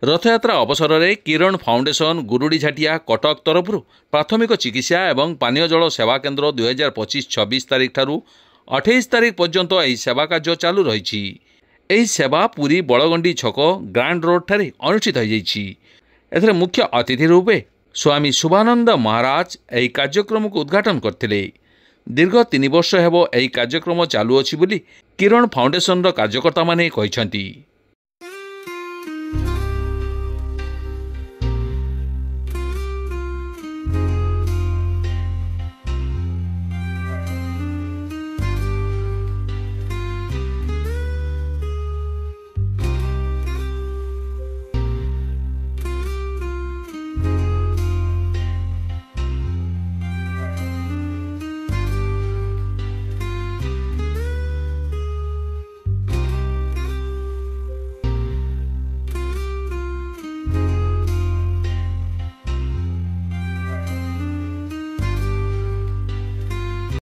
रथयात्रा अवसर में किरण फाउंडेशन गुरुड़ी झाटिया कटक तरफ प्राथमिक चिकित्सा और पानीय जल सेवा केन्द्र 2025-26 तारीख ठारू 28 तारीख पर्यंत यह सेवा कार्य चालू रही। यह सेवा पुरी बड़गंडी छक ग्रांड रोड ठारे अनुष्ठित हो। मुख्य अतिथि रूपे स्वामी शुभानंद महाराज यह कार्यक्रम को उद्घाटन करते। दीर्घ 3 वर्ष हेब यह कार्यक्रम चालू अछि बोली किरण फाउंडेशन कार्यकर्ता माने कहिसंती।